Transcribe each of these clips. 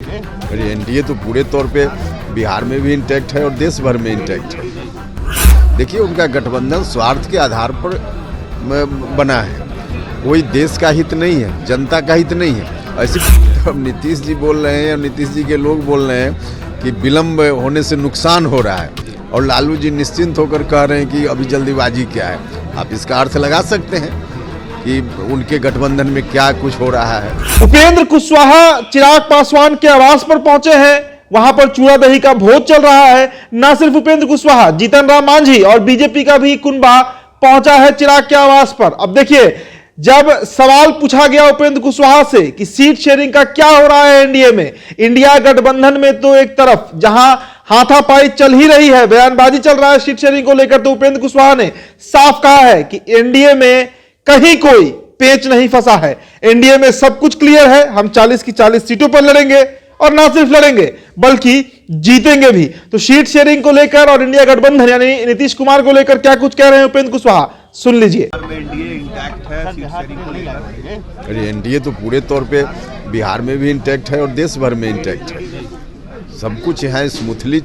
अरे एनडीए तो पूरे तौर पे बिहार में भी इंटैक्ट है और देश भर में इंटैक्ट है। देखिए, उनका गठबंधन स्वार्थ के आधार पर बना है, कोई देश का हित नहीं है, जनता का हित नहीं है। ऐसे अब नीतीश जी बोल रहे हैं और नीतीश जी के लोग बोल रहे हैं कि विलम्ब होने से नुकसान हो रहा है, और लालू जी निश्चिंत होकर कह रहे हैं कि अभी जल्दीबाजी क्या है। आप इसका अर्थ लगा सकते हैं कि उनके गठबंधन में क्या कुछ हो रहा है। उपेंद्र कुशवाहा चिराग पासवान के आवास पर पहुंचे हैं, वहां पर चूड़ा दही का भोज चल रहा है। न सिर्फ उपेंद्र कुशवाहा, जीतन राम मांझी और बीजेपी का भी कुनबा पहुंचा है चिराग के आवास पर। अब देखिए, जब सवाल पूछा गया उपेंद्र कुशवाहा से कि सीट शेयरिंग का क्या हो रहा है एनडीए में, इंडिया गठबंधन में तो एक तरफ जहां हाथापाई चल ही रही है, बयानबाजी चल रहा है सीट शेयरिंग को लेकर, तो उपेंद्र कुशवाहा ने साफ कहा है कि एनडीए में कहीं कोई पेच नहीं फंसा है, एनडीए में सब कुछ क्लियर है, हम 40 की 40 सीटों पर लड़ेंगे, और ना सिर्फ लड़ेंगे बल्कि जीतेंगे भी। तो सीट शेयरिंग को लेकर और इंडिया गठबंधन यानी नीतीश कुमार को लेकर क्या कुछ कह रहे हैं उपेंद्र कुशवाहा, सुन लीजिए। अरे एनडीए तो पूरे तौर पे बिहार में भी इंटैक्ट है और देश भर में इंटैक्ट है। सब कुछ यहाँ स्मूथली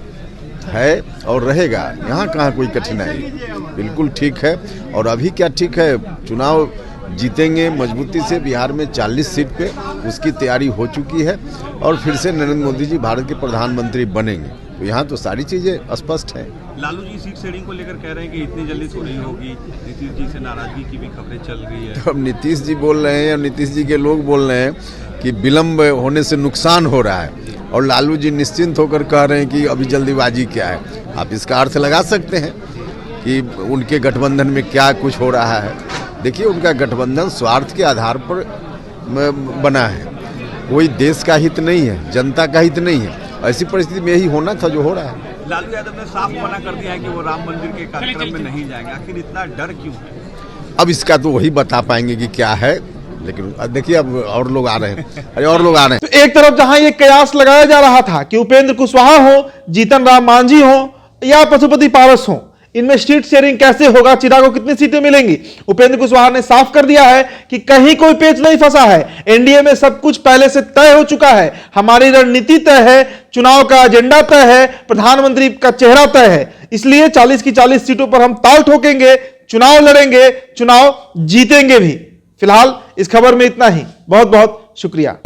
है और रहेगा, यहाँ कहाँ कोई कठिनाई, बिल्कुल ठीक है। और अभी क्या ठीक है, चुनाव जीतेंगे मजबूती से। बिहार में 40 सीट पे उसकी तैयारी हो चुकी है, और फिर से नरेंद्र मोदी जी भारत के प्रधानमंत्री बनेंगे। तो यहाँ तो सारी चीज़ें स्पष्ट हैं। लालू जी सीट शेयरिंग को लेकर कह रहे हैं कि इतनी जल्दी थोड़ी होगी, नीतीश जी से नाराजगी की भी खबरें चल रही है। तो अब नीतीश जी बोल रहे हैं और नीतीश जी के लोग बोल रहे हैं कि विलम्ब होने से नुकसान हो रहा है, और लालू जी निश्चिंत होकर कह रहे हैं कि अभी जल्दीबाजी क्या है। आप इसका अर्थ लगा सकते हैं कि उनके गठबंधन में क्या कुछ हो रहा है। देखिए, उनका गठबंधन स्वार्थ के आधार पर बना है, कोई देश का हित नहीं है, जनता का हित नहीं है। ऐसी परिस्थिति में यही होना था जो हो रहा है। लालू यादव ने साफ मना कर दिया है कि वो राम मंदिर के कार्यक्रम में नहीं जाएंगे। आखिर इतना डर क्यों है? अब इसका तो वही बता पाएंगे कि क्या है, लेकिन देखिए अब और लोग आ रहे हैं, अरे और लोग आ रहे हैं। तो एक तरफ जहां ये कयास लगाया जा रहा था कि उपेंद्र कुशवाहा हो, जीतन राम मांझी हो या पशुपति पारस हो, इनमें सीट शेयरिंग कैसे होगा, चिराग को कितनी सीटें मिलेंगी, उपेंद्र कुशवाहा ने साफ कर दिया है कि कहीं कोई पेच नहीं फंसा है, एनडीए में सब कुछ पहले से तय हो चुका है, हमारी रणनीति तय है, चुनाव का एजेंडा तय है, प्रधानमंत्री का चेहरा तय है। इसलिए 40 की 40 सीटों पर हम ताल ठोकेंगे, चुनाव लड़ेंगे, चुनाव जीतेंगे भी। फिलहाल इस खबर में इतना ही। बहुत बहुत शुक्रिया।